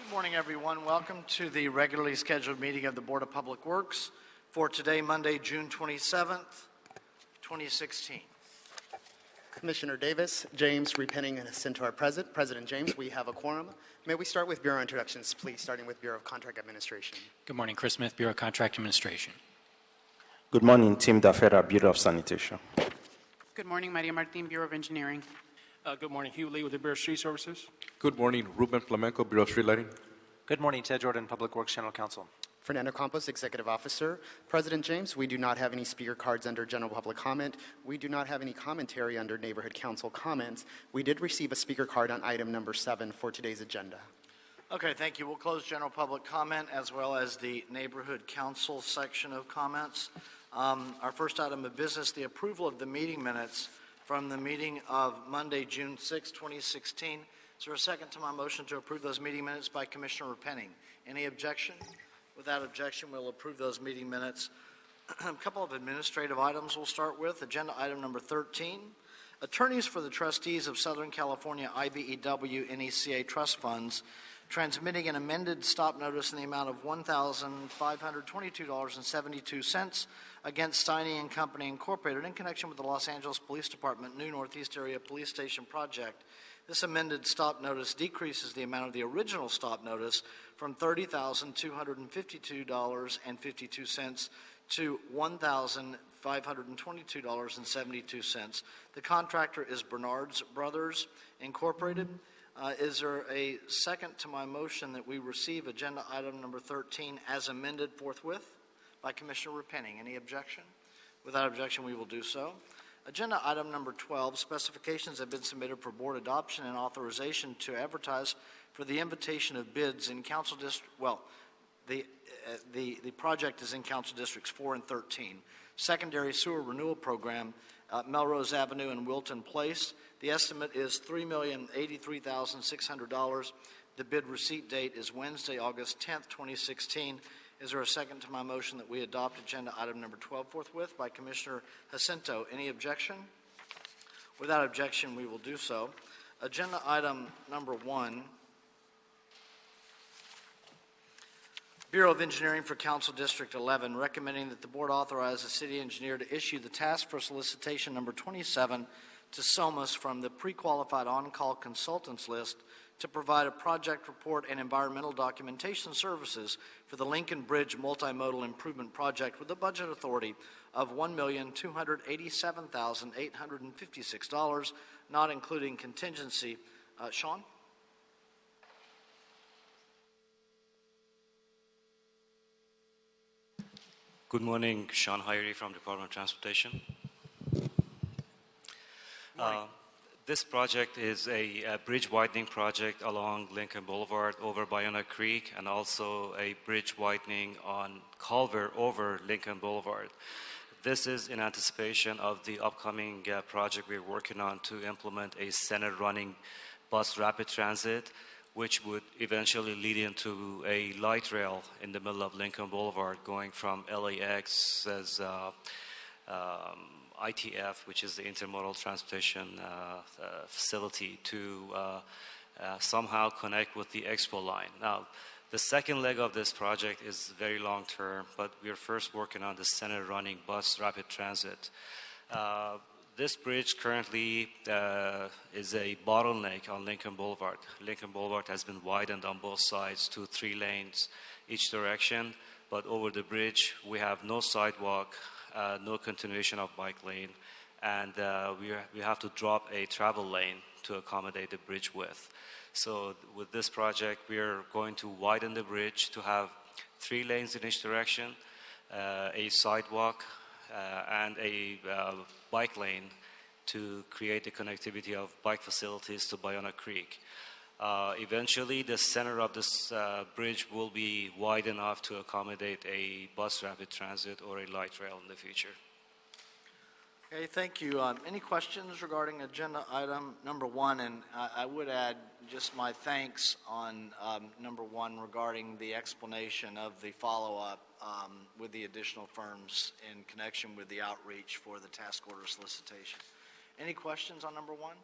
Good morning, everyone. Welcome to the regularly scheduled meeting of the Board of Public Works for today, Monday, June 27th, 2016. Commissioner Davis, James, Repenning, and Jacinto are present. President James, we have a quorum. May we start with Bureau introductions, please, starting with Bureau of Contract Administration. Good morning, Chris Smith, Bureau of Contract Administration. Good morning, Tim Dafera, Bureau of Sanitation. Good morning, Maria Martin, Bureau of Engineering. Good morning, Hugh Lee with the Bureau of Street Services. Good morning, Ruben Flamenco, Bureau of Street Lighting. Good morning, Ted Jordan, Public Works General Counsel. Fernando Campos, Executive Officer. President James, we do not have any speaker cards under General Public Comment. We do not have any commentary under Neighborhood Council Comments. We did receive a speaker card on item number 7 for today's agenda. Okay, thank you. We'll close General Public Comment as well as the Neighborhood Council section of comments. Our first item of business, the approval of the meeting minutes from the meeting of Monday, June 6, 2016. Is there a second to my motion to approve those meeting minutes by Commissioner Repenning? Any objection? Without objection, we'll approve those meeting minutes. A couple of administrative items we'll start with. Agenda item number 13. Attorneys for the trustees of Southern California IBEW NECA trust funds transmitting an amended stop notice in the amount of $1,522.72 against Steiny and Company Incorporated in connection with the Los Angeles Police Department New Northeast Area Police Station project. This amended stop notice decreases the amount of the original stop notice from $30,252.52 to $1,522.72. The contractor is Bernard's Brothers Incorporated. Is there a second to my motion that we receive agenda item number 13 as amended forthwith by Commissioner Repenning? Any objection? Without objection, we will do so. Agenda item number 12, specifications have been submitted for board adoption and authorization to advertise for the invitation of bids in council district, well, the project is in council districts 4 and 13. Secondary sewer renewal program, Melrose Avenue and Wilton Place. The estimate is $3,083,600. The bid receipt date is Wednesday, August 10th, 2016. Is there a second to my motion that we adopt agenda item number 12 forthwith by Commissioner Jacinto? Any objection? Without objection, we will do so. Agenda item number 1. Bureau of Engineering for Council District 11, recommending that the board authorize the city engineer to issue the task for solicitation number 27 to SOMAS from the pre-qualified on-call consultants list to provide a project report and environmental documentation services for the Lincoln Bridge Multimodal Improvement Project with a budget authority of $1,287,856, not including contingency. Sean? Good morning, Sean Hyrie from Department of Transportation. This project is a bridge widening project along Lincoln Boulevard over Bayona Creek and also a bridge widening on Culver over Lincoln Boulevard. This is in anticipation of the upcoming project we're working on to implement a center running bus rapid transit, which would eventually lead into a light rail in the middle of Lincoln Boulevard going from LAX as ITF, which is the Intermodal Transportation Facility, to somehow connect with the Expo line. Now, the second leg of this project is very long term, but we're first working on the center running bus rapid transit. This bridge currently is a bottleneck on Lincoln Boulevard. Lincoln Boulevard has been widened on both sides to 3 lanes each direction, but over the bridge we have no sidewalk, no continuation of bike lane, and we have to drop a travel lane to accommodate the bridge width. So with this project, we are going to widen the bridge to have 3 lanes in each direction, a sidewalk, and a bike lane to create the connectivity of bike facilities to Bayona Creek. Eventually, the center of this bridge will be wide enough to accommodate a bus rapid transit or a light rail in the future. Okay, thank you. Any questions regarding agenda item number 1? And I would add just my thanks on number 1 regarding the explanation of the follow-up with the additional firms in connection with the outreach for the task order solicitation. Any questions on number 1?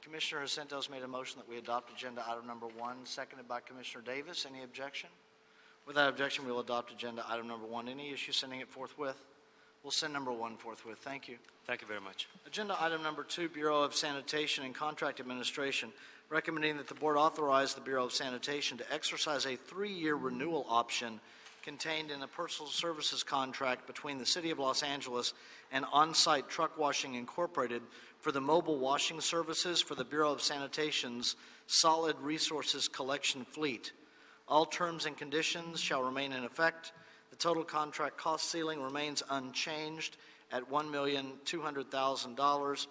Commissioner Jacinto's made a motion that we adopt agenda item number 1, seconded by Commissioner Davis. Any objection? Without objection, we will adopt agenda item number 1. Any issue sending it forthwith? We'll send number 1 forthwith. Thank you. Thank you very much. Agenda item number 2, Bureau of Sanitation and Contract Administration, recommending that the board authorize the Bureau of Sanitation to exercise a 3-year renewal option contained in a personal services contract between the City of Los Angeles and On-Site Truck Washing Incorporated for the mobile washing services for the Bureau of Sanitation's solid resources collection fleet. All terms and conditions shall remain in effect. The total contract cost ceiling remains unchanged at $1,200,000.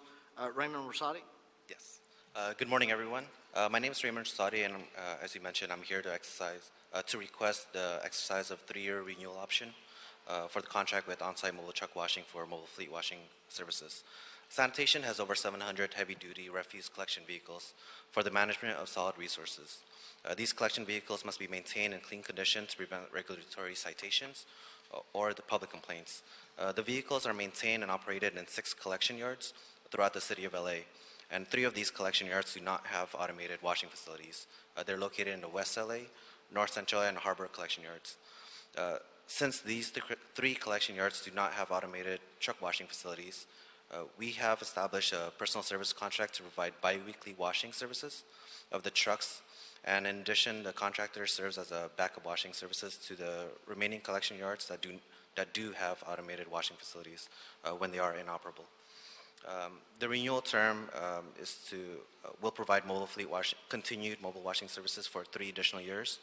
Raymond Rosati? Yes. Good morning, everyone. My name is Raymond Sadi, and as you mentioned, I'm here to request the exercise of 3-year renewal option for the contract with on-site mobile truck washing for mobile fleet washing services. Sanitation has over 700 heavy-duty refuse collection vehicles for the management of solid resources. These collection vehicles must be maintained in clean condition to prevent regulatory citations or the public complaints. The vehicles are maintained and operated in 6 collection yards throughout the city of LA, and 3 of these collection yards do not have automated washing facilities. They're located in the West LA, North Central, and Harbor collection yards. Since these 3 collection yards do not have automated truck washing facilities, we have established a personal service contract to provide bi-weekly washing services of the trucks, and in addition, the contractor serves as a backup washing services to the remaining collection yards that do have automated washing facilities when they are inoperable. The renewal term will provide continued mobile washing services for 3 additional years.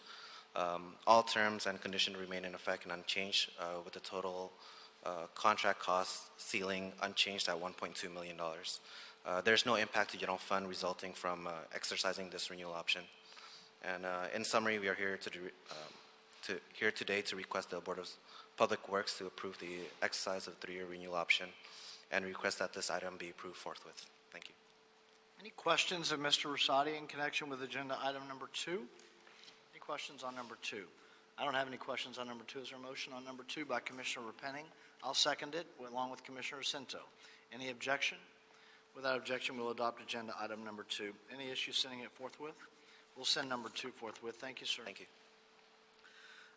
All terms and conditions remain in effect and unchanged, with the total contract cost ceiling unchanged at $1.2 million. There's no impact to general fund resulting from exercising this renewal option. And in summary, we are here today to request the Board of Public Works to approve the exercise of 3-year renewal option and request that this item be approved forthwith. Thank you. Any questions of Mr. Rosati in connection with agenda item number 2? Any questions on number 2? I don't have any questions on number 2. Is there a motion on number 2 by Commissioner Repenning? I'll second it along with Commissioner Jacinto. Any objection? Without objection, we'll adopt agenda item number 2. Any issues sending it forthwith? We'll send number 2 forthwith. Thank you, sir. Thank you.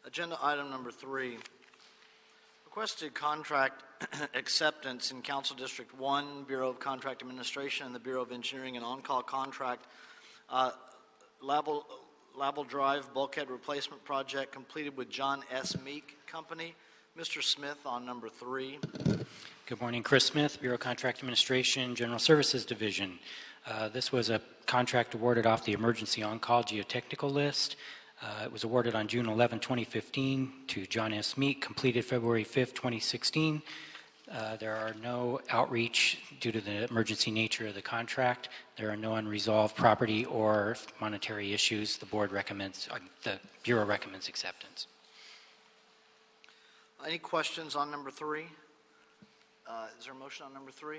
Agenda item number 3. Requested contract acceptance in Council District 1, Bureau of Contract Administration, and the Bureau of Engineering and on-call contract. Label Drive Bulkhead Replacement Project completed with John S. Meek Company. Mr. Smith on number 3. Good morning, Chris Smith, Bureau of Contract Administration, General Services Division. This was a contract awarded off the emergency on-call geotechnical list. It was awarded on June 11, 2015 to John S. Meek, completed February 5, 2016. There are no outreach due to the emergency nature of the contract. There are no unresolved property or monetary issues. The Bureau recommends acceptance. Any questions on number 3? Is there a motion on number 3?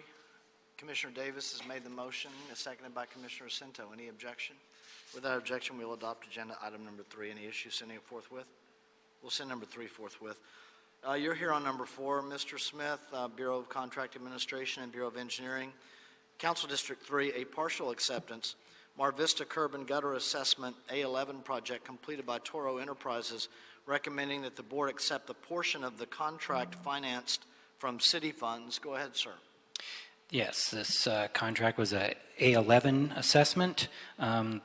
Commissioner Davis has made the motion, seconded by Commissioner Jacinto. Any objection? Without objection, we will adopt agenda item number 3. Any issues sending it forthwith? We'll send number 3 forthwith. You're here on number 4, Mr. Smith, Bureau of Contract Administration and Bureau of Engineering. Council District 3, a partial acceptance. Mar Vista Curb and Gutter Assessment A11 project completed by Toro Enterprises, recommending that the board accept the portion of the contract financed from city funds. Go ahead, sir. Yes, this contract was a A11 assessment.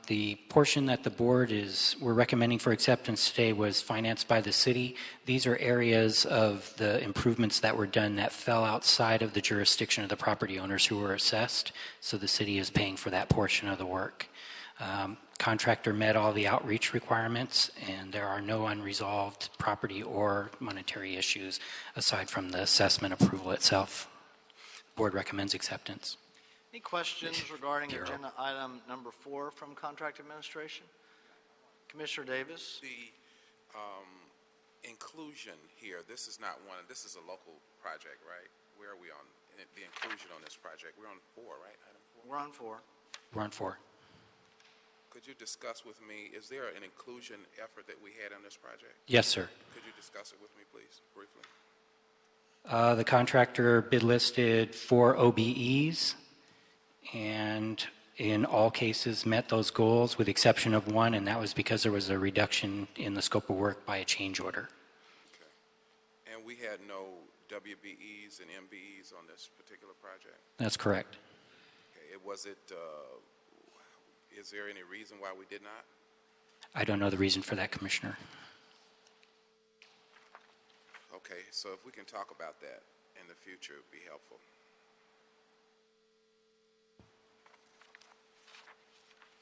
The portion that the board we're recommending for acceptance today was financed by the city. These are areas of the improvements that were done that fell outside of the jurisdiction of the property owners who were assessed, so the city is paying for that portion of the work. Contractor met all the outreach requirements, and there are no unresolved property or monetary issues aside from the assessment approval itself. Board recommends acceptance. Any questions regarding agenda item number 4 from Contract Administration? Commissioner Davis? The inclusion here, this is a local project, right? Where are we on the inclusion on this project? We're on 4, right? Item 4? We're on 4. We're on 4. Could you discuss with me, is there an inclusion effort that we had on this project? Yes, sir. Could you discuss it with me, please, briefly? The contractor bid listed 4 OBEs, and in all cases, met those goals with the exception of one, and that was because there was a reduction in the scope of work by a change order. Okay. And we had no WBEs and MBEs on this particular project? That's correct. Okay. Is there any reason why we did not? I don't know the reason for that, Commissioner. Okay, so if we can talk about that in the future, it would be helpful.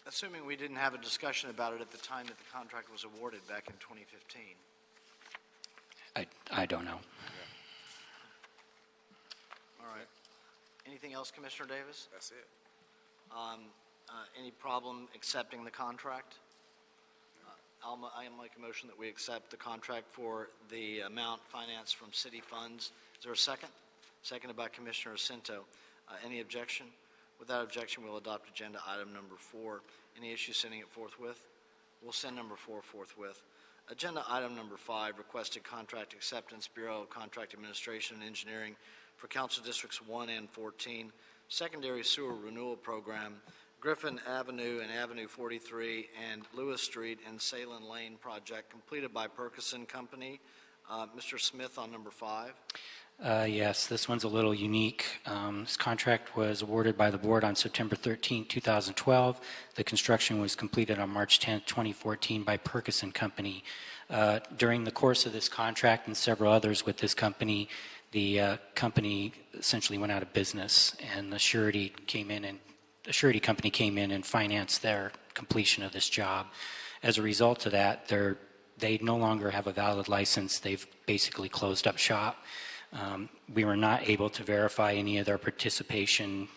Assuming we didn't have a discussion about it at the time that the contract was awarded back in 2015. I don't know. All right. Anything else, Commissioner Davis? That's it. Any problem accepting the contract? I'll make a motion that we accept the contract for the amount financed from city funds. Is there a second? Seconded by Commissioner Jacinto. Any objection? Without objection, we'll adopt agenda item number 4. Any issue sending it forthwith? We'll send number 4 forthwith. Agenda item number 5, requested contract acceptance, Bureau of Contract Administration and Engineering for Council Districts 1 and 14, secondary sewer renewal program, Griffin Avenue and Avenue 43 and Lewis Street and Salem Lane project completed by Perkison Company. Mr. Smith on number 5. Yes, this one's a little unique. This contract was awarded by the board on September 13, 2012. The construction was completed on March 10, 2014 by Perkison Company. During the course of this contract and several others with this company, the company essentially went out of business, and the surety company came in and financed their completion of this job. As a result of that, they no longer have a valid license. They've basically closed up shop. We were not able to verify any of their participation.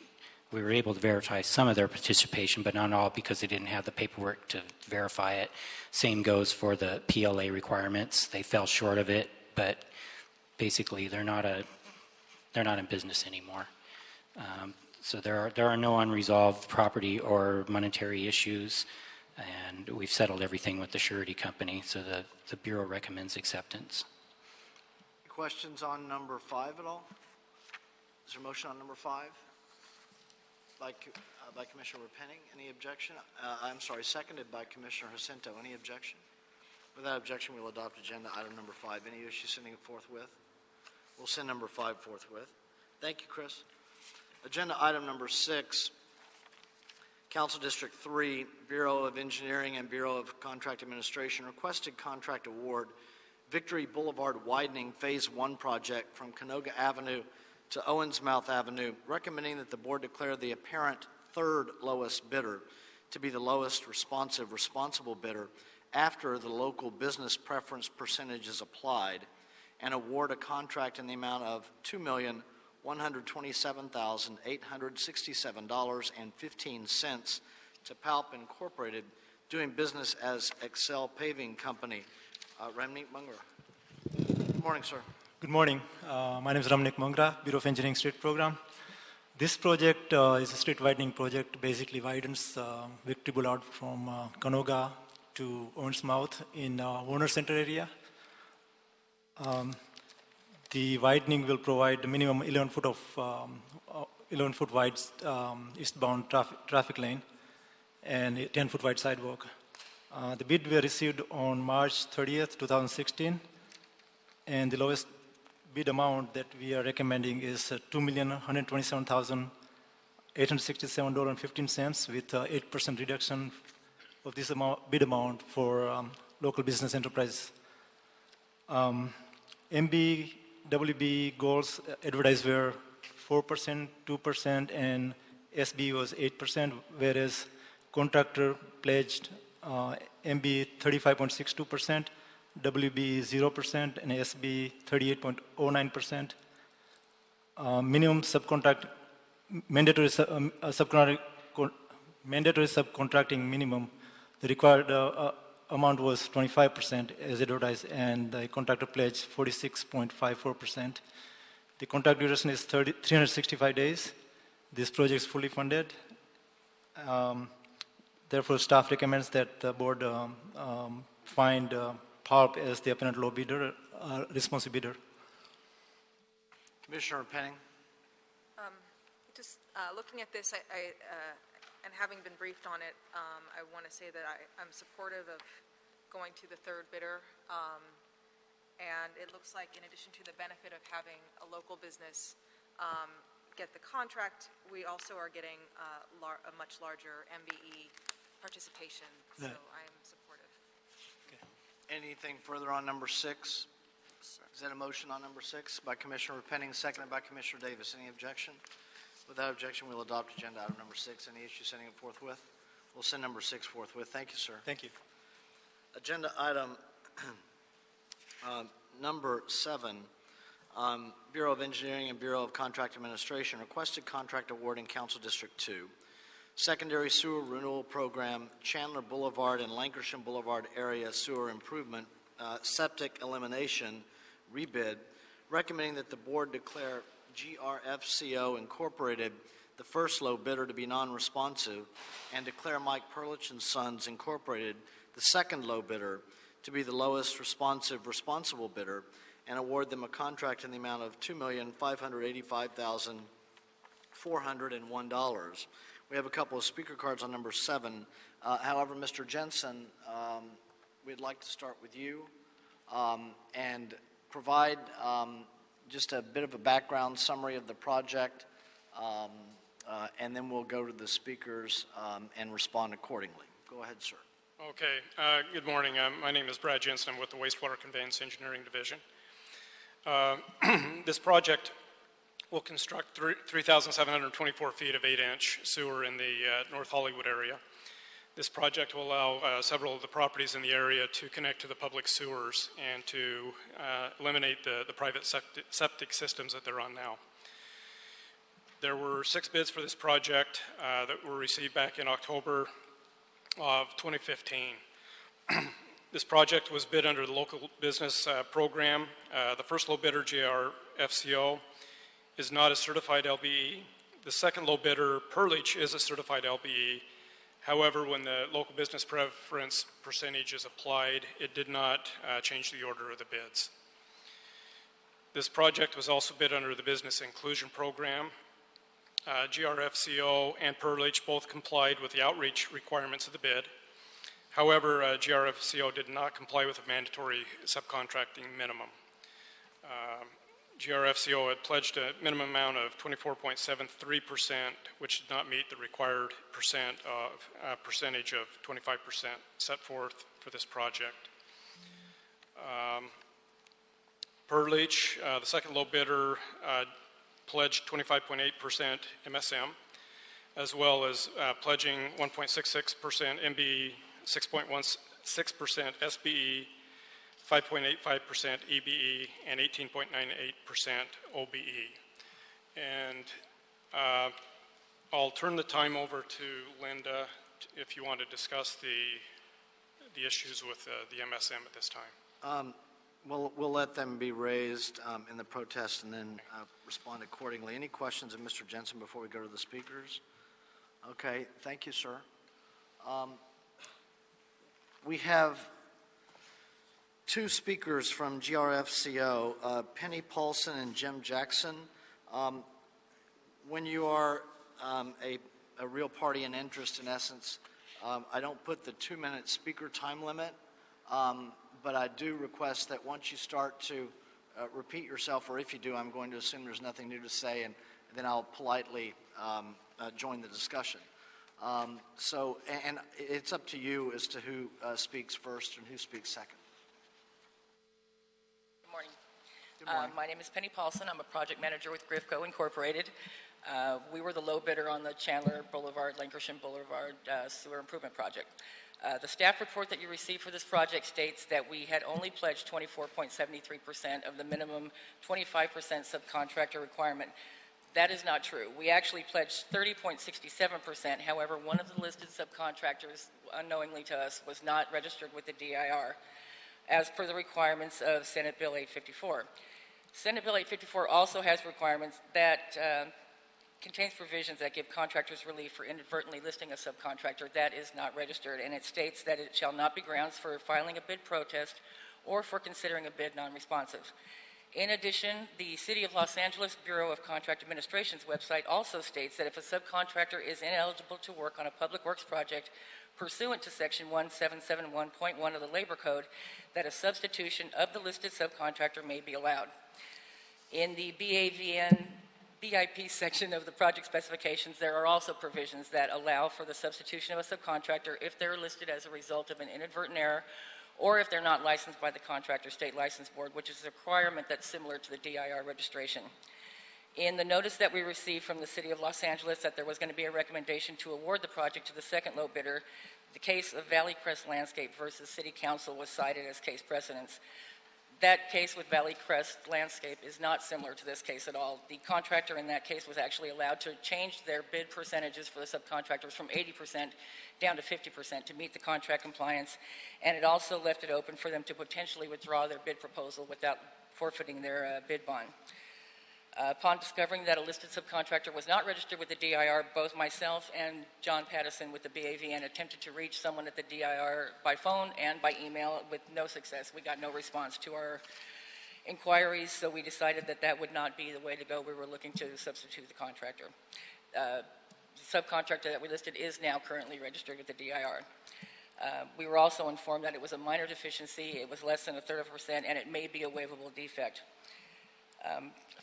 We were able to verify some of their participation, but not all, because they didn't have the paperwork to verify it. Same goes for the PLA requirements. They fell short of it, but basically they're not in business anymore. So there are no unresolved property or monetary issues, and we've settled everything with the surety company, so the Bureau recommends acceptance. Questions on number 5 at all? Is there a motion on number 5? By Commissioner Repenning. Any objection? I'm sorry, seconded by Commissioner Jacinto. Any objection? Without objection, we'll adopt agenda item number 5. Any issue sending it forthwith? We'll send number 5 forthwith. Thank you, Chris. Agenda item number 6, Council District 3, Bureau of Engineering and Bureau of Contract Administration requested contract award, Victory Boulevard Widening Phase 1 project from Canoga Avenue to Owensmouth Avenue, recommending that the board declare the apparent third lowest bidder to be the lowest responsible bidder after the local business preference percentage is applied, and award a contract in the amount of $2,127,867.15 to Palp Incorporated, doing business as Excel Paving Company. Ramneek Mungra. Good morning, sir. Good morning. My name is Ramneek Mungra, Bureau of Engineering Street Program. This project is a street widening project, basically widens Victory Boulevard from Canoga to Owensmouth in Warner Center area. The widening will provide minimum 11 foot wide eastbound traffic lane and a 10 foot wide sidewalk. The bid were received on March 30th, 2016, and the lowest bid amount that we are recommending is $2,127,867.15 with 8% reduction of this bid amount for local business enterprise. MBWB goals advertised were 4%, 2%, and SB was 8%, whereas contractor pledged MB 35.62%, WB 0%, and SB 38.09%. Mandatory subcontracting minimum, the required amount was 25% as advertised, and the contractor pledged 46.54%. The contract duration is 365 days. This project is fully funded. Therefore, staff recommends that the board find Palp as the apparent low bidder, responsive bidder. Commissioner Penning. Just looking at this, and having been briefed on it, I want to say that I'm supportive of going to the third bidder. And it looks like in addition to the benefit of having a local business get the contract, we also are getting a much larger MBE participation. So I am supportive. Anything further on number 6? Is that a motion on number 6 by Commissioner Penning, seconded by Commissioner Davis? Any objection? Without objection, we'll adopt agenda item number 6. Any issue sending it forthwith? We'll send number 6 forthwith. Thank you, sir. Thank you. Agenda item number 7, Bureau of Engineering and Bureau of Contract Administration requested contract award in Council District 2. Secondary Sewer Renewal Program, Chandler Boulevard and Lancashire Boulevard Area Sewer Improvement, Septic Elimination, rebid, recommending that the board declare GRFCO Incorporated the first low bidder to be non-responsive and declare Mike Perlich and Sons Incorporated the second low bidder to be the lowest responsible bidder and award them a contract in the amount of $2,585,401. We have a couple of speaker cards on number 7. However, Mr. Jensen, we'd like to start with you and provide just a bit of a background summary of the project, and then we'll go to the speakers and respond accordingly. Go ahead, sir. Okay. Good morning. My name is Brad Jensen. I'm with the Wastewater Conveyance Engineering Division. This project will construct 3,724 feet of 8-inch sewer in the North Hollywood area. This project will allow several of the properties in the area to connect to the public sewers and to eliminate the private septic systems that they're on now. There were 6 bids for this project that were received back in October of 2015. This project was bid under the local business program. The first low bidder, GRFCO, is not a certified LBE. The second low bidder, Perlich, is a certified LBE. However, when the local business preference percentage is applied, it did not change the order of the bids. This project was also bid under the business inclusion program. GRFCO and Perlich both complied with the outreach requirements of the bid. However, GRFCO did not comply with a mandatory subcontracting minimum. GRFCO had pledged a minimum amount of 24.73%, which did not meet the required percentage of 25% set forth for this project. Perlich, the second low bidder, pledged 25.8% MSM, as well as pledging 1.66% MBE, 6.16% SBE, 5.85% EBE, and 18.98% OBE. And I'll turn the time over to Linda if you want to discuss the issues with the MSM at this time. We'll let them be raised in the protest and then respond accordingly. Any questions of Mr. Jensen before we go to the speakers? Okay, thank you, sir. We have 2 speakers from GRFCO, Penny Paulson and Jim Jackson. When you are a real party in interest, in essence, I don't put the 2-minute speaker time limit, but I do request that once you start to repeat yourself, or if you do, I'm going to assume there's nothing new to say, and then I'll politely join the discussion. And it's up to you as to who speaks first and who speaks second. Good morning. Good morning. My name is Penny Paulson. I'm a project manager with Grifco Incorporated. We were the low bidder on the Chandler Boulevard, Lancashire Boulevard sewer improvement project. The staff report that you received for this project states that we had only pledged 24.73% of the minimum 25% subcontractor requirement. That is not true. We actually pledged 30.67%. However, one of the listed subcontractors, unknowingly to us, was not registered with the DIR as per the requirements of Senate Bill 854. Senate Bill 854 also has requirements that contains provisions that give contractors relief for inadvertently listing a subcontractor that is not registered, and it states that it shall not be grounds for filing a bid protest or for considering a bid non-responsive. In addition, the City of Los Angeles Bureau of Contract Administration's website also states that if a subcontractor is ineligible to work on a public works project pursuant to Section 1771.1 of the Labor Code, that a substitution of the listed subcontractor may be allowed. In the BAVN BIP section of the project specifications, there are also provisions that allow for the substitution of a subcontractor if they're listed as a result of an inadvertent error or if they're not licensed by the Contractor State License Board, which is a requirement that's similar to the DIR registration. In the notice that we received from the City of Los Angeles that there was going to be a recommendation to award the project to the second low bidder, the case of Valley Crest Landscape versus City Council was cited as case precedence. That case with Valley Crest Landscape is not similar to this case at all. The contractor in that case was actually allowed to change their bid percentages for the subcontractors from 80% down to 50% to meet the contract compliance, and it also left it open for them to potentially withdraw their bid proposal without forfeiting their bid bond. Upon discovering that a listed subcontractor was not registered with the DIR, both myself and John Pattison with the BAVN attempted to reach someone at the DIR by phone and by email with no success. We got no response to our inquiries, so we decided that that would not be the way to go. We were looking to substitute the contractor. The subcontractor that we listed is now currently registered with the DIR. We were also informed that it was a minor deficiency, it was less than 1/3%, and it may be a waivable defect.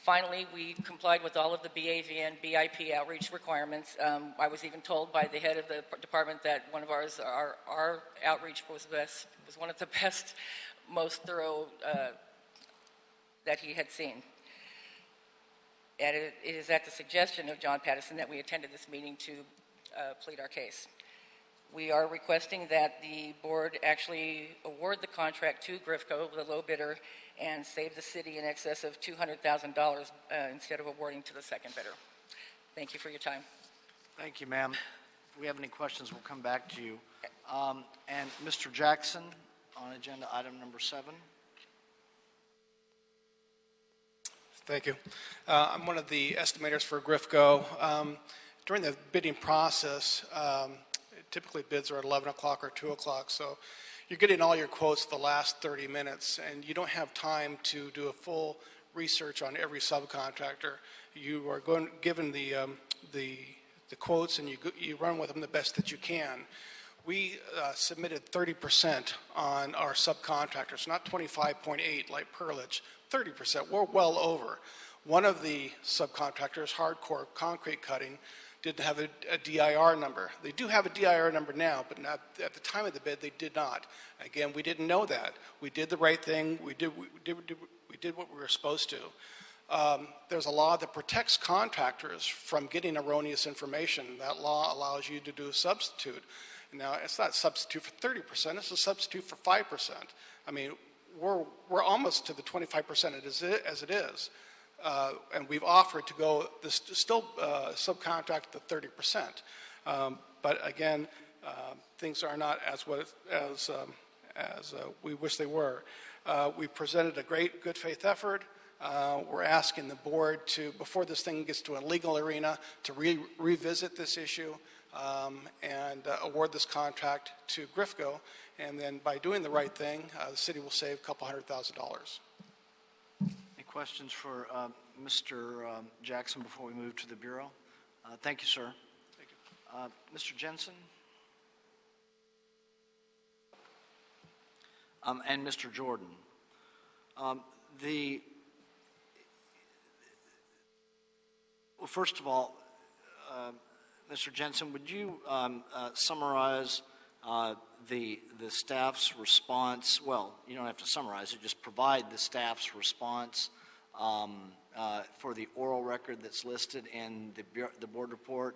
Finally, we complied with all of the BAVN BIP outreach requirements. I was even told by the head of the department that one of our outreach was one of the best, most thorough that he had seen. And it is at the suggestion of John Pattison that we attended this meeting to plead our case. We are requesting that the board actually award the contract to Grifco, the low bidder, and save the city in excess of $200,000 instead of awarding to the second bidder. Thank you for your time. Thank you, ma'am. If we have any questions, we'll come back to you. And Mr. Jackson on agenda item number 7. Thank you. I'm one of the estimators for Grifco. During the bidding process, typically bids are at 11 o'clock or 2 o'clock, so you're getting all your quotes the last 30 minutes, and you don't have time to do a full research on every subcontractor. You are given the quotes, and you run with them the best that you can. We submitted 30% on our subcontractors, not 25.8 like Perlich, 30%. We're well over. One of the subcontractors, Hardcore Concrete Cutting, didn't have a DIR number. They do have a DIR number now, but not at the time of the bid, they did not. Again, we didn't know that. We did the right thing. We did what we were supposed to. There's a law that protects contractors from getting erroneous information. That law allows you to do a substitute. Now, it's not a substitute for 30%, it's a substitute for 5%. I mean, we're almost to the 25% as it is. And we've offered to go still subcontract the 30%. But again, things are not as we wish they were. We presented a great good faith effort. We're asking the board to, before this thing gets to a legal arena, to revisit this issue and award this contract to Grifco. And then by doing the right thing, the city will save a couple $100,000. Any questions for Mr. Jackson before we move to the Bureau? Thank you, sir. Thank you. Mr. Jensen? And Mr. Jordan. Well, first of all, Mr. Jensen, would you summarize the staff's response? Well, you don't have to summarize it, just provide the staff's response for the oral record that's listed in the board report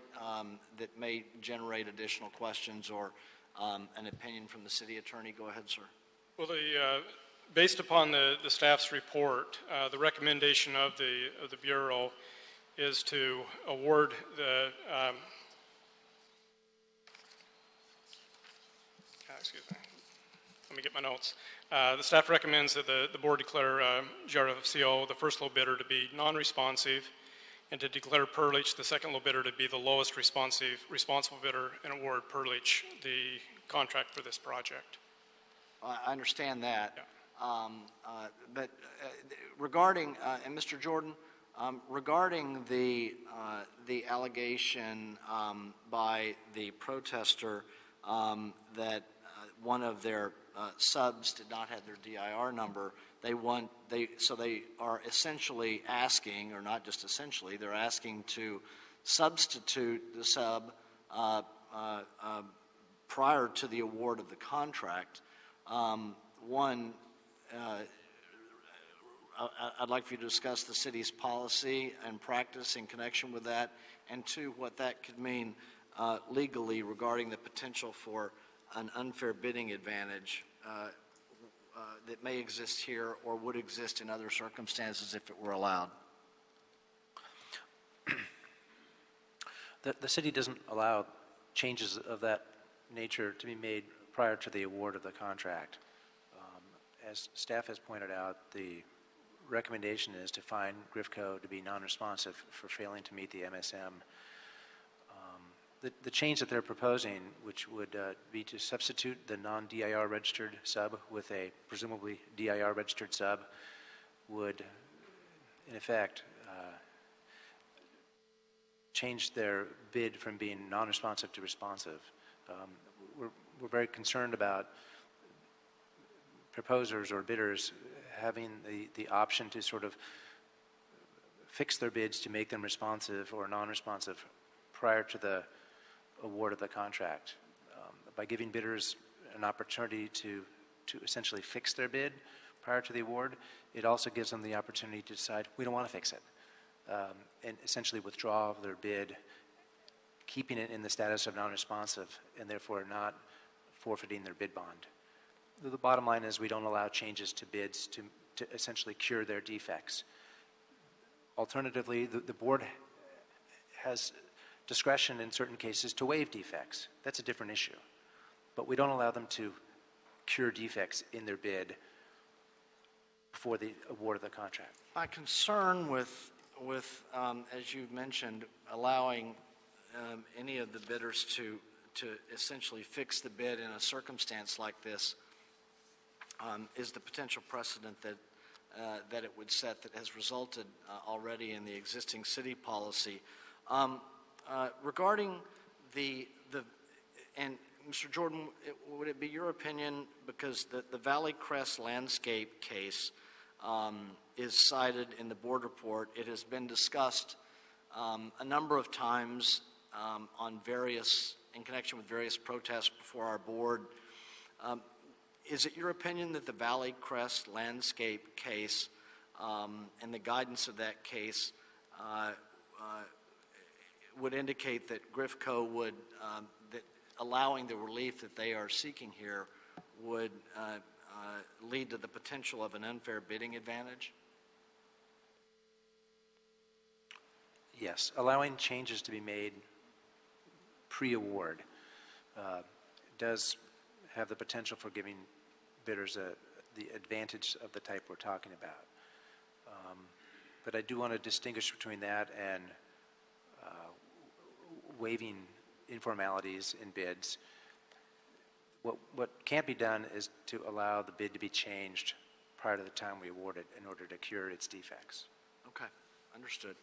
that may generate additional questions or an opinion from the city attorney. Go ahead, sir. Well, based upon the staff's report, the recommendation of the Bureau is to award the excuse me. Let me get my notes. The staff recommends that the board declare GRFCO, the first low bidder, to be non-responsive, and to declare Perlich, the second low bidder, to be the lowest responsible bidder, and award Perlich the contract for this project. I understand that. Yeah. But regarding, and Mr. Jordan, regarding the allegation by the protester that one of their subs did not have their DIR number, so they are essentially asking, or not just essentially, they're asking to substitute the sub prior to the award of the contract. One, I'd like for you to discuss the city's policy and practice in connection with that, and two, what that could mean legally regarding the potential for an unfair bidding advantage that may exist here or would exist in other circumstances if it were allowed. The city doesn't allow changes of that nature to be made prior to the award of the contract. As staff has pointed out, the recommendation is to find GRIFCO to be non-responsive for failing to meet the MSM. The change that they're proposing, which would be to substitute the non-DIR registered sub with a presumably DIR registered sub, would in effect change their bid from being non-responsive to responsive. We're very concerned about proposers or bidders having the option to sort of fix their bids to make them responsive or non-responsive prior to the award of the contract. By giving bidders an opportunity to essentially fix their bid prior to the award, it also gives them the opportunity to decide, we don't want to fix it, and essentially withdraw their bid, keeping it in the status of non-responsive and therefore not forfeiting their bid bond. The bottom line is we don't allow changes to bids to essentially cure their defects. Alternatively, the board has discretion in certain cases to waive defects. That's a different issue. But we don't allow them to cure defects in their bid before the award of the contract. My concern with as you mentioned, allowing any of the bidders to essentially fix the bid in a circumstance like this is the potential precedent that it would set that has resulted already in the existing city policy. Regarding and Mr. Jordan, would it be your opinion, because the Valley Crest landscape case is cited in the board report, it has been discussed a number of times in connection with various protests before our board. Is it your opinion that the Valley Crest landscape case and the guidance of that case would indicate that GRIFCO would, that allowing the relief that they are seeking here would lead to the potential of an unfair bidding advantage? Yes, allowing changes to be made pre-award does have the potential for giving bidders the advantage of the type we're talking about. But I do want to distinguish between that and waiving informalities in bids. What can't be done is to allow the bid to be changed prior to the time we award it in order to cure its defects. Okay, understood.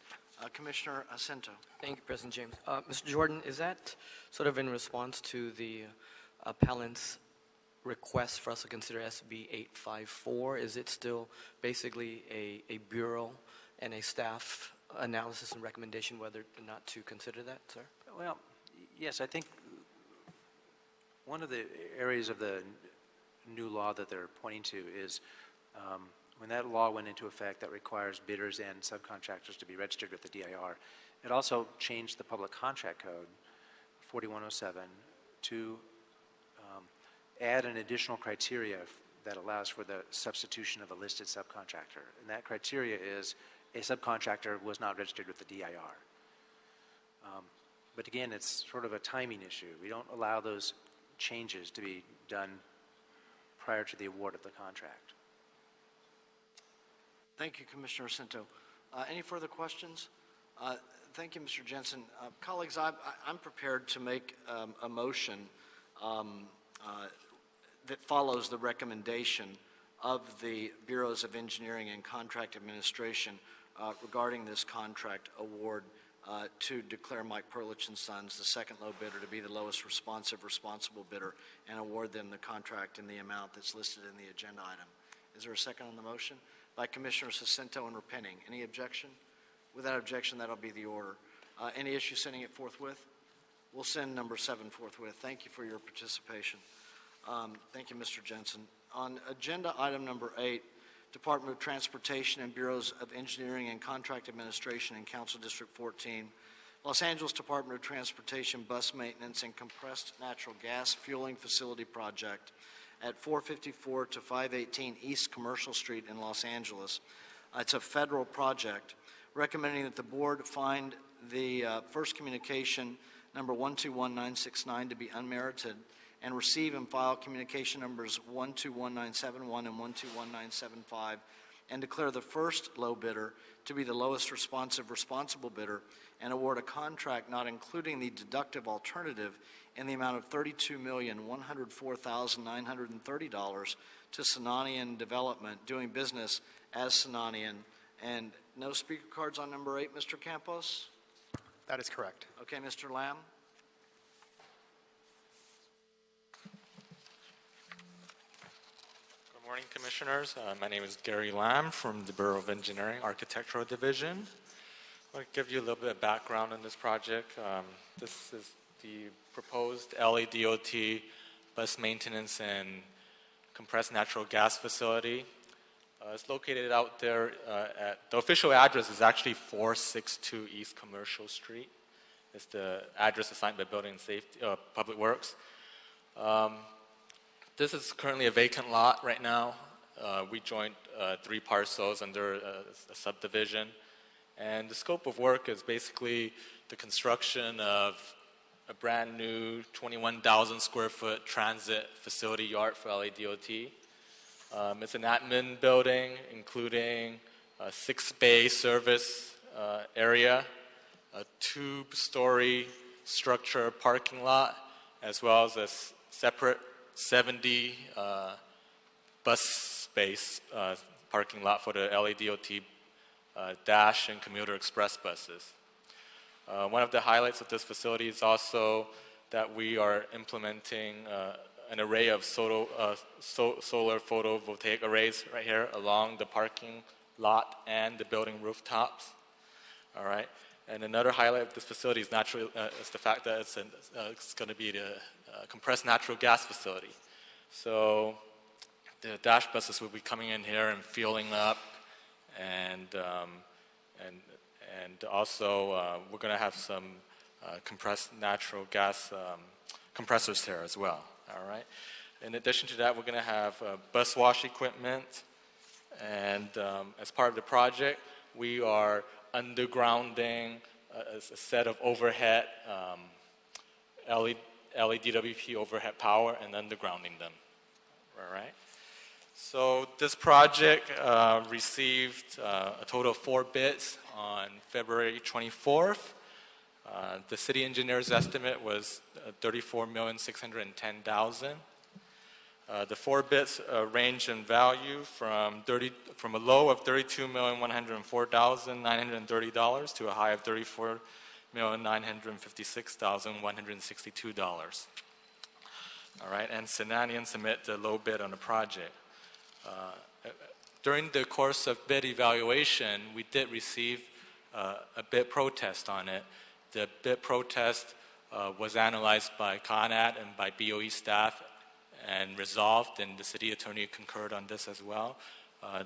Commissioner Asento. Thank you, President James. Mr. Jordan, is that sort of in response to the appellant's request for us to consider SB 854? Is it still basically a bureau and a staff analysis and recommendation whether or not to consider that, sir? Well, yes, I think one of the areas of the new law that they're pointing to is when that law went into effect that requires bidders and subcontractors to be registered with the DIR, it also changed the public contract code, 4107, to add an additional criteria that allows for the substitution of a listed subcontractor. And that criteria is a subcontractor was not registered with the DIR. But again, it's sort of a timing issue. We don't allow those changes to be done prior to the award of the contract. Thank you, Commissioner Asento. Any further questions? Thank you, Mr. Jensen. Colleagues, I'm prepared to make a motion that follows the recommendation of the Bureaus of Engineering and Contract Administration regarding this contract award to declare Mike Perlich and Sons, the second low bidder, to be the lowest responsible bidder and award them the contract in the amount that's listed in the agenda item. Is there a second on the motion? By Commissioners Jacinto and Repenning. Any objection? Without objection, that'll be the order. Any issue sending it forthwith? We'll send number 7 forthwith. Thank you for your participation. Thank you, Mr. Jensen. On agenda item number 8, Department of Transportation and Bureaus of Engineering and Contract Administration in Council District 14, Los Angeles Department of Transportation Bus Maintenance and Compressed Natural Gas Fueling Facility Project at 454 to 518 East Commercial Street in Los Angeles. It's a federal project, recommending that the board find the first communication number 121969 to be unmerited and receive and file communication numbers 121971 and 121975 and declare the first low bidder to be the lowest responsible bidder and award a contract not including the deductive alternative in the amount of $32,104,930 to Sinanian Development, doing business as Sinanian. And no speaker cards on number 8, Mr. Campos? That is correct. Okay, Mr. Lamb? Good morning, Commissioners. My name is Gary Lamb from the Bureau of Engineering Architectural Division. I want to give you a little bit of background on this project. This is the proposed LADOT bus maintenance and compressed natural gas facility. It's located out there the official address is actually 462 East Commercial Street. It's the address assigned by Building and Safety, Public Works. This is currently a vacant lot right now. We joined 3 parcels under a subdivision. And the scope of work is basically the construction of a brand new 21,000 square foot transit facility yard for LADOT. It's an admin building, including a 6-bay service area, a 2-story structure parking lot, as well as a separate 70 bus space parking lot for the LADOT Dash and Commuter Express buses. One of the highlights of this facility is also that we are implementing an array of solar photovoltaic arrays right here along the parking lot and the building rooftops. All right. And another highlight of this facility is naturally is the fact that it's going to be the compressed natural gas facility. So the dash buses will be coming in here and fueling up, and also we're going to have some compressed natural gas compressors here as well. All right. In addition to that, we're going to have bus wash equipment, and as part of the project, we are undergrounding a set of overhead LEDWP overhead power and undergrounding them. All right. So this project received a total of 4 bids on February 24th. The city engineer's estimate was $34,610,000. The 4 bids range in value from a low of $32,104,930 to a high of $34,956,162. All right, and Sinanian submit the low bid on the project. During the course of bid evaluation, we did receive a bid protest on it. The bid protest was analyzed by ConAd and by BOE staff and resolved, and the city attorney concurred on this as well.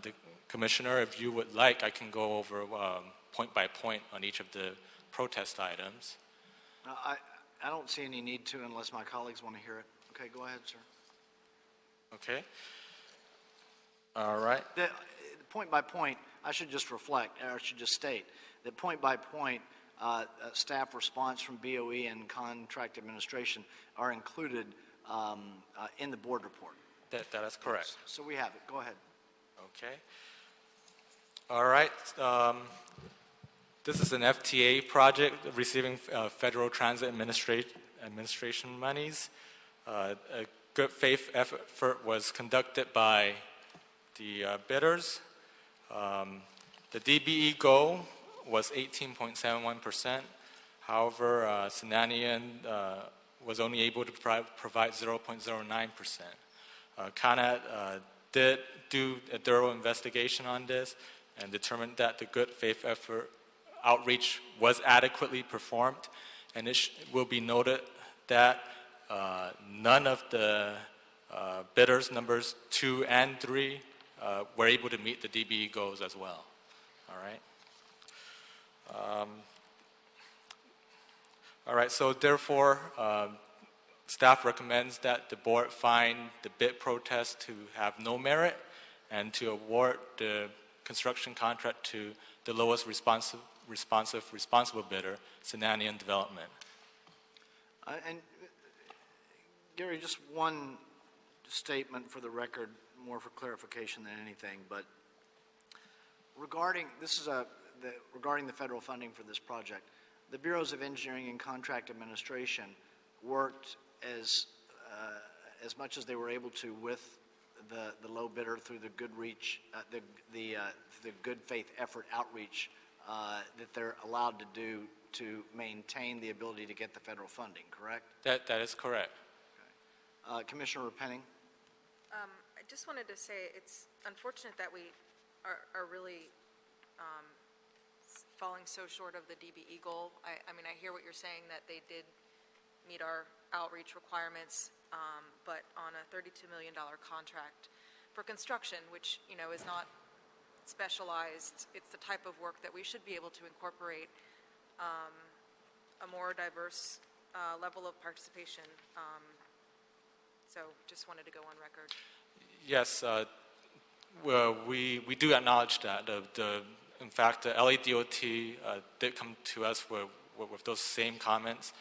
The Commissioner, if you would like, I can go over point by point on each of the protest items. I don't see any need to unless my colleagues want to hear it. Okay, go ahead, sir. Okay. All right. The point by point, I should just reflect, or I should just state that point by point, staff response from BOE and contract administration are included in the board report. That is correct. So we have it. Go ahead. Okay. All right. This is an FTA project receiving Federal Transit Administration monies. A good faith effort was conducted by the bidders. The DBE goal was 18.71%. However, Sinanian was only able to provide 0.09%. CANAT did do a thorough investigation on this and determined that the good faith effort outreach was adequately performed, and it will be noted that none of the bidders numbers 2 and 3 were able to meet the DBE goals as well. All right. All right, so therefore, staff recommends that the board find the bid protest to have no merit and to award the construction contract to the lowest responsible bidder, Sinanian Development. And Gary, just one statement for the record, more for clarification than anything, but regarding regarding the federal funding for this project, the Bureaus of Engineering and Contract Administration worked as much as they were able to with the low bidder through the good reach, the good faith effort outreach that they're allowed to do to maintain the ability to get the federal funding, correct? That is correct. Okay. Commissioner Penning? I just wanted to say it's unfortunate that we are really falling so short of the DBE goal. I mean, I hear what you're saying, that they did meet our outreach requirements, but on a $32 million contract for construction, which, you know, is not specialized, it's the type of work that we should be able to incorporate a more diverse level of participation. So just wanted to go on record. Yes, well, we do acknowledge that. In fact, the LADOT did come to us with those same comments.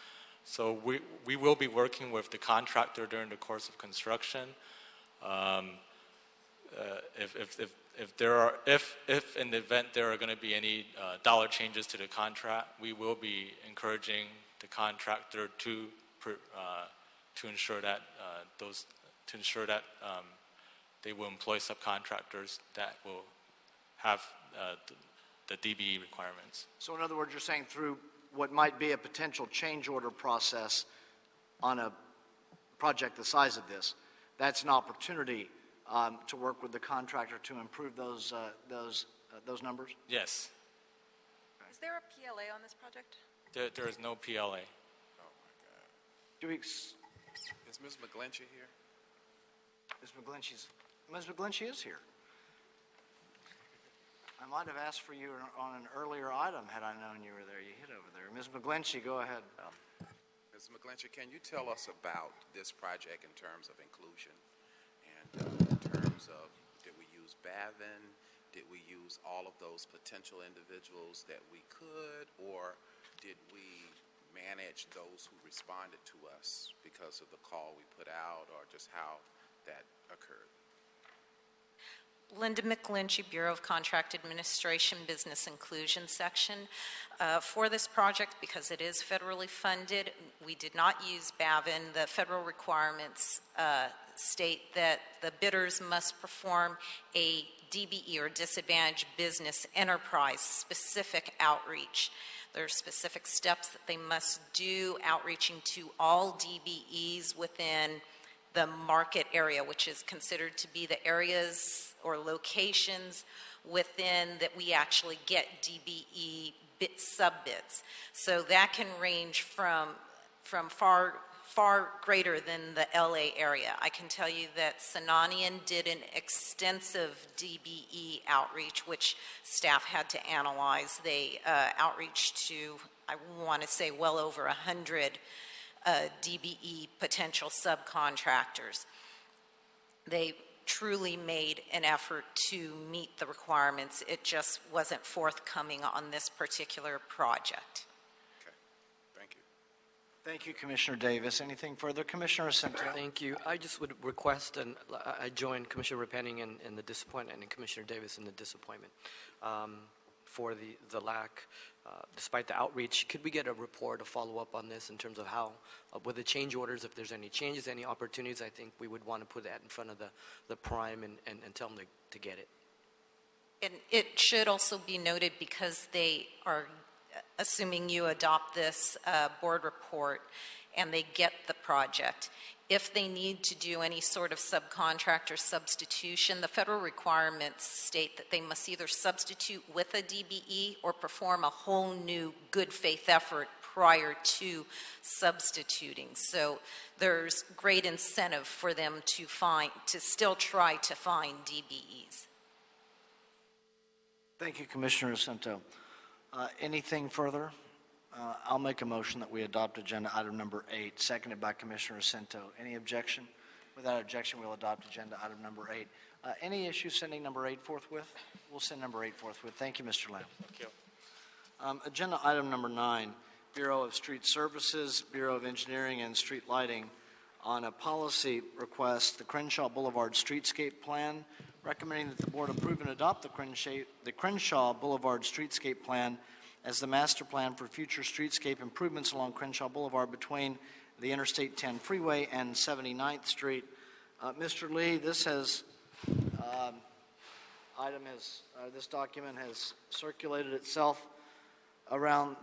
So we will be working with the contractor during the course of construction. If in the event there are going to be any dollar changes to the contract, we will be encouraging the contractor to ensure that they will employ subcontractors that will have the DBE requirements. So in other words, you're saying through what might be a potential change order process on a project the size of this, that's an opportunity to work with the contractor to improve those numbers? Yes. Is there a PLA on this project? There is no PLA. Oh, my God. Is Ms. McGlinchey here? Ms. McGlinchey is here. I might have asked for you on an earlier item had I known you were there. You hid over there. Ms. McGlinchey, go ahead. Ms. McGlinchey, can you tell us about this project in terms of inclusion and in terms of, did we use BAVN? Did we use all of those potential individuals that we could, or did we manage those who responded to us because of the call we put out, or just how that occurred? Linda McGlinchey, Bureau of Contract Administration, Business Inclusion Section. For this project, because it is federally funded, we did not use BAVN. The federal requirements state that the bidders must perform a DBE, or Disadvantaged Business Enterprise, specific outreach. There are specific steps that they must do, outreaching to all DBEs within the market area, which is considered to be the areas or locations within that we actually get DBE sub-bids. So that can range from far greater than the LA area. I can tell you that Sinanian did an extensive DBE outreach, which staff had to analyze. They outreached to, I want to say, well over 100 DBE potential subcontractors. They truly made an effort to meet the requirements. It just wasn't forthcoming on this particular project. Okay, thank you. Thank you, Commissioner Davis. Anything further? Commissioner Centel. Thank you. I just would request, and I join Commissioner Penning in the disappointment and Commissioner Davis in the disappointment. for the lack, despite the outreach. Could we get a report, a follow-up on this in terms of how, with the change orders, if there's any changes, any opportunities? I think we would want to put that in front of the prime and tell them to get it. And it should also be noted, because they are assuming you adopt this board report and they get the project, if they need to do any sort of subcontract or substitution, the federal requirements state that they must either substitute with a DBE or perform a whole new good faith effort prior to substituting. So there's great incentive for them to still try to find DBEs. Thank you, Commissioner Jacinto. Anything further? I'll make a motion that we adopt agenda item number 8, seconded by Commissioner Jacinto. Any objection? Without objection, we'll adopt agenda item number 8. Any issue sending number 8 forthwith? We'll send number 8 forthwith. Thank you, Mr. Lamb. Thank you. Agenda item number 9, Bureau of Street Services, Bureau of Engineering and Street Lighting, on a policy request, the Crenshaw Boulevard Streetscape Plan, recommending that the board approve and adopt the Crenshaw Boulevard Streetscape Plan as the master plan for future streetscape improvements along Crenshaw Boulevard between the Interstate 10 Freeway and 79th Street. Mr. Lee, this document has circulated itself around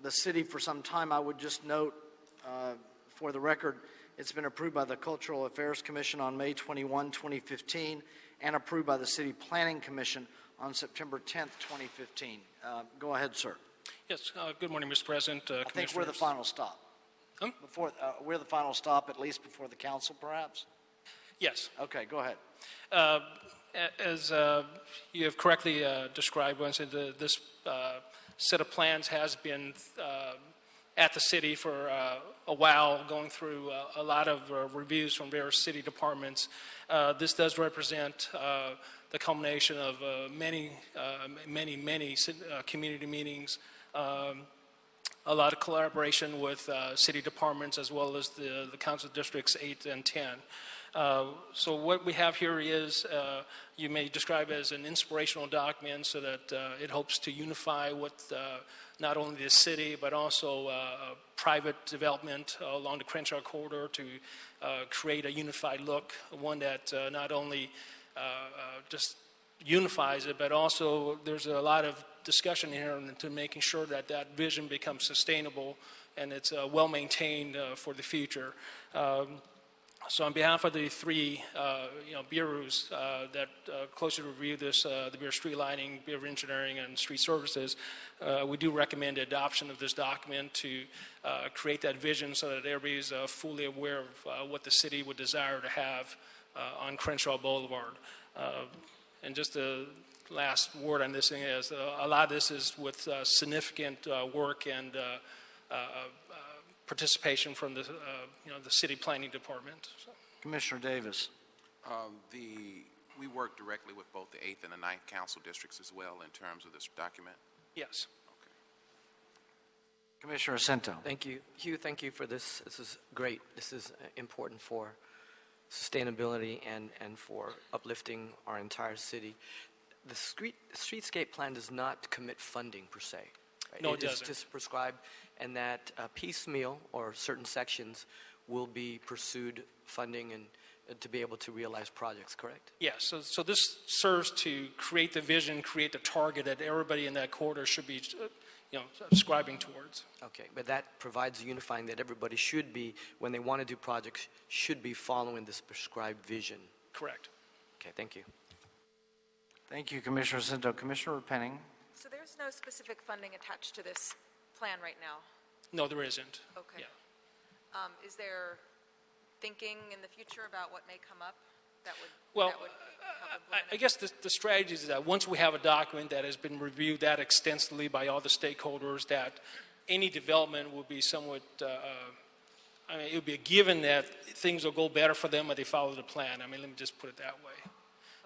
the city for some time. I would just note, for the record, it's been approved by the Cultural Affairs Commission on May 21, 2015, and approved by the City Planning Commission on September 10th, 2015. Go ahead, sir. Yes, good morning, Mr. President. I think we're the final stop. We're the final stop, at least before the council, perhaps? Yes. Okay, go ahead. As you have correctly described, this set of plans has been at the city for a while, going through a lot of reviews from various city departments. This does represent the culmination of many community meetings, a lot of collaboration with city departments as well as the council districts 8 and 10. So what we have here is, you may describe as an inspirational document, so that it hopes to unify what not only the city but also private development along the Crenshaw corridor to create a unified look, one that not only just unifies it, but also there's a lot of discussion here into making sure that that vision becomes sustainable and it's well maintained for the future. So on behalf of the three bureaus that closely review this, the Bureau of Street Lighting, Bureau of Engineering, and Street Services, we do recommend adoption of this document to create that vision so that everybody is fully aware of what the city would desire to have on Crenshaw Boulevard. And just the last word on this thing is a lot of this is with significant work and participation from the city planning department. So. Commissioner Davis. We work directly with both the 8th and the 9th council districts as well in terms of this document? Yes. Okay. Commissioner Jacinto. Thank you. Hugh, thank you for this. This is great. This is important for sustainability and for uplifting our entire city. The streetscape plan does not commit funding per se. Right? No, it doesn't. It's just prescribed, and that piecemeal or certain sections will be pursued funding and to be able to realize projects, correct? Yes, so this serves to create the vision, create the target that everybody in that corridor should be subscribing towards. Okay, but that provides unifying that everybody should be, when they want to do projects, should be following this prescribed vision. Correct. Okay, thank you. Thank you, Commissioner Jacinto. Commissioner Penning. So there's no specific funding attached to this plan right now? No, there isn't. Okay. Yeah. Is there thinking in the future about what may come up that would Well, help implement I guess the strategy is that once we have a document that has been reviewed that extensively by all the stakeholders, that any development will be somewhat, it would be a given that things will go better for them if they follow the plan. Let me just put it that way.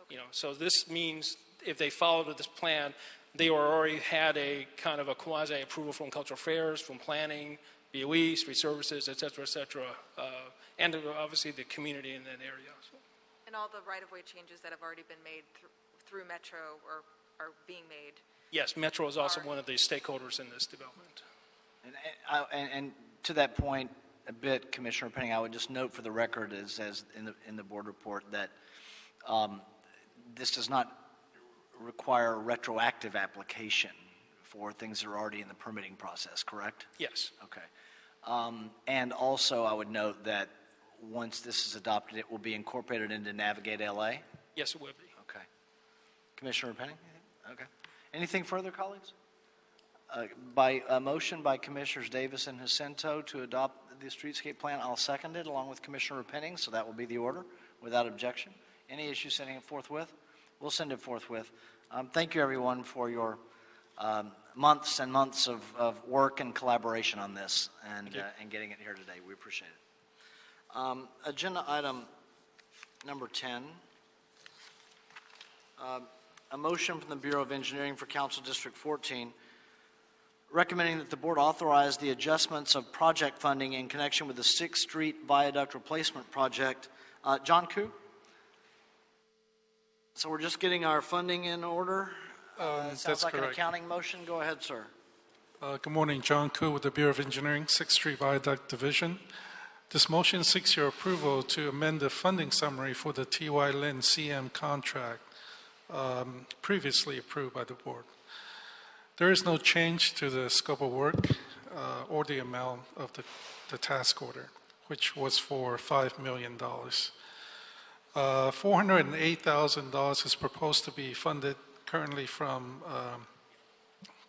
Okay. So this means if they followed this plan, they already had a kind of a quasi-approval from Cultural Affairs, from Planning, BOE, Street Services, et cetera, and obviously the community in that area. So. And all the right-of-way changes that have already been made through Metro or are being made, Yes, Metro is also one of the stakeholders in this development. And to that point, a bit, Commissioner Penning, I would just note for the record, as in the board report, that this does not require retroactive application for things that are already in the permitting process, correct? Yes. Okay. And also, I would note that once this is adopted, it will be incorporated into Navigate LA? Yes, it would be. Okay. Commissioner Penning? Okay. Anything further, colleagues? By a motion by Commissioners Davis and Jacinto to adopt the streetscape plan, I'll second it along with Commissioner Penning, so that will be the order without objection. Any issue sending it forthwith? We'll send it forthwith. Thank you, everyone, for your months and months of work and collaboration on this and getting it here today. We appreciate it. Agenda item number 10. A motion from the Bureau of Engineering for Council District 14 recommending that the board authorize the adjustments of project funding in connection with the 6th Street Viaduct Replacement Project. John Koo? So we're just getting our funding in order? Sounds That's like correct. an accounting motion. Go ahead, sir. Good morning, John Koo with the Bureau of Engineering, 6th Street Viaduct Division. This motion seeks your approval to amend the funding summary for the T.Y. Lin CM contract previously approved by the board. There is no change to the scope of work or the amount of the task order, which was for $5 million. $408,000 is proposed to be funded currently from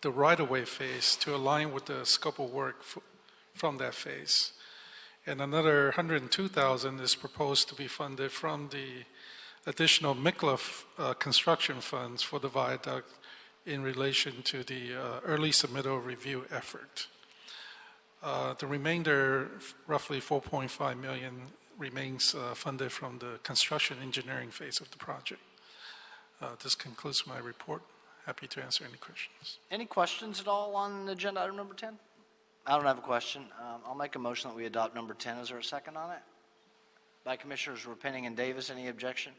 the right-of-way phase to align with the scope of work from that phase. And another $102,000 is proposed to be funded from the additional MICLA construction funds for the viaduct in relation to the early submittal review effort. The remainder, roughly $4.5 million, remains funded from the construction engineering phase of the project. This concludes my report. Happy to answer any questions. Any questions at all on agenda item number 10? I don't have a question. I'll make a motion that we adopt number 10. Is there a second on it? By Commissioners Penning and Davis, any objection?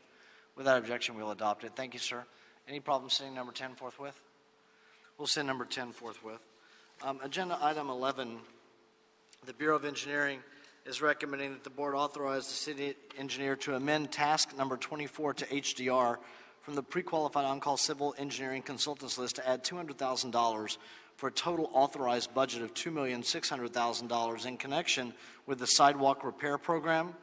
Without objection, we'll adopt it. Thank you, sir. Any problem sending number 10 forthwith? We'll send number 10 forthwith. Agenda item 11, the Bureau of Engineering is recommending that the board authorize the city engineer to amend task number 24 to HDR from the pre-qualified on-call civil engineering consultants list to add $200,000 for a total authorized budget of $2,600,000 in connection with the sidewalk repair program.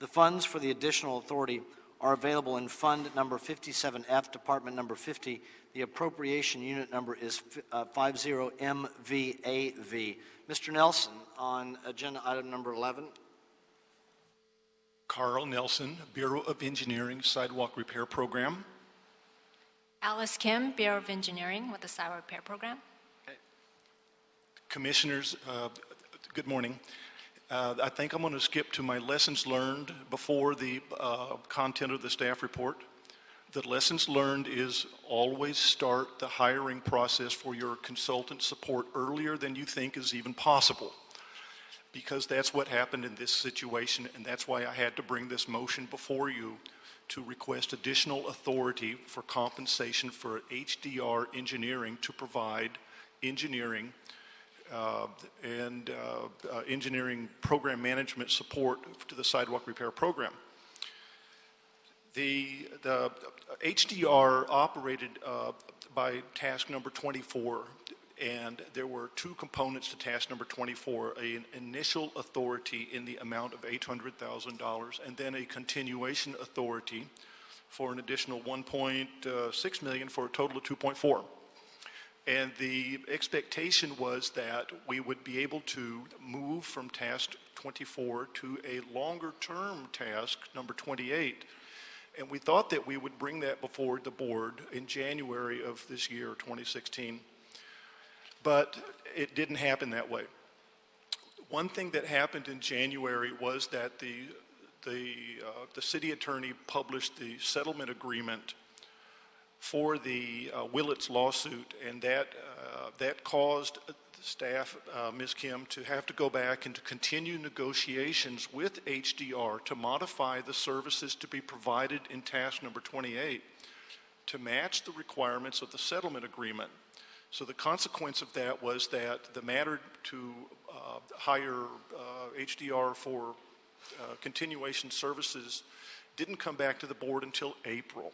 The funds for the additional authority are available in Fund number 57F, Department number 50. The appropriation unit number is 50MVAV. Mr. Nelson, on agenda item number 11. Carl Nelson, Bureau of Engineering, Sidewalk Repair Program. Alice Kim, Bureau of Engineering with the Sidewalk Repair Program. Okay. Commissioners, good morning. I think I'm going to skip to my lessons learned before the content of the staff report. The lessons learned is always start the hiring process for your consultant support earlier than you think is even possible, because that's what happened in this situation, and that's why I had to bring this motion before you to request additional authority for compensation for HDR engineering to provide engineering engineering program management support to the sidewalk repair program. The HDR operated by task number 24, and there were two components to task number 24, an initial authority in the amount of $800,000 and then a continuation authority for an additional $1.6 million for a total of $2.4. And the expectation was that we would be able to move from task 24 to a longer term task, number 28. And we thought that we would bring that before the board in January of this year, 2016. But it didn't happen that way. One thing that happened in January was that the city attorney published the settlement agreement for the Willits lawsuit, and that caused the staff, Ms. Kim, to have to go back and to continue negotiations with HDR to modify the services to be provided in task number 28 to match the requirements of the settlement agreement. So the consequence of that was that the matter to hire HDR for continuation services didn't come back to the board until April.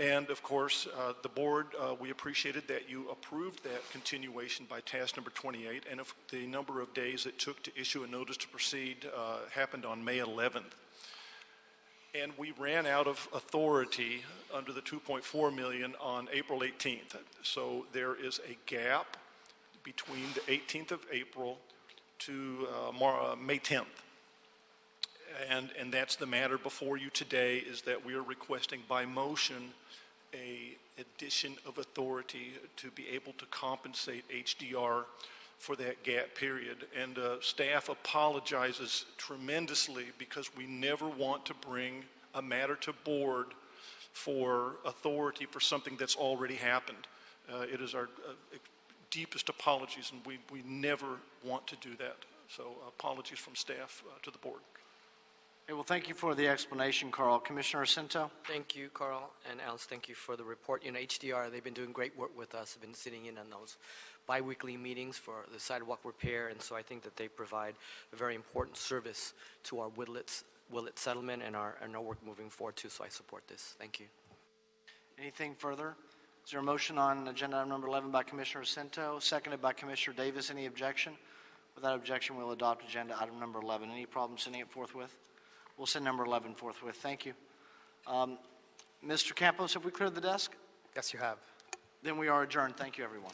And of course, the board, we appreciated that you approved that continuation by task number 28, and if the number of days it took to issue a notice to proceed happened on May 11th. And we ran out of authority under the 2.4 million on April 18th. So there is a gap between the 18th of April to May 10th. And that's the matter before you today, is that we are requesting by motion a addition of authority to be able to compensate HDR for that gap period. And staff apologizes tremendously because we never want to bring a matter to board for authority for something that's already happened. It is our deepest apologies, and we never want to do that. So apologies from staff to the board. Okay, well, thank you for the explanation, Carl. Commissioner Cinto? Thank you, Carl, and Alice, thank you for the report. HDR, they've been doing great work with us. They've been sitting in on those bi-weekly meetings for the sidewalk repair, and so I think that they provide a very important service to our Willett settlement and our work moving forward too, so I support this. Thank you. Anything further? Is there a motion on agenda item number 11 by Commissioner Cinto, seconded by Commissioner Davis? Any objection? Without objection, we'll adopt agenda item number 11. Any problem sending it forthwith? We'll send number 11 forthwith. Thank you. Mr. Campos, have we cleared the desk? Yes, you have. Then we are adjourned. Thank you, everyone.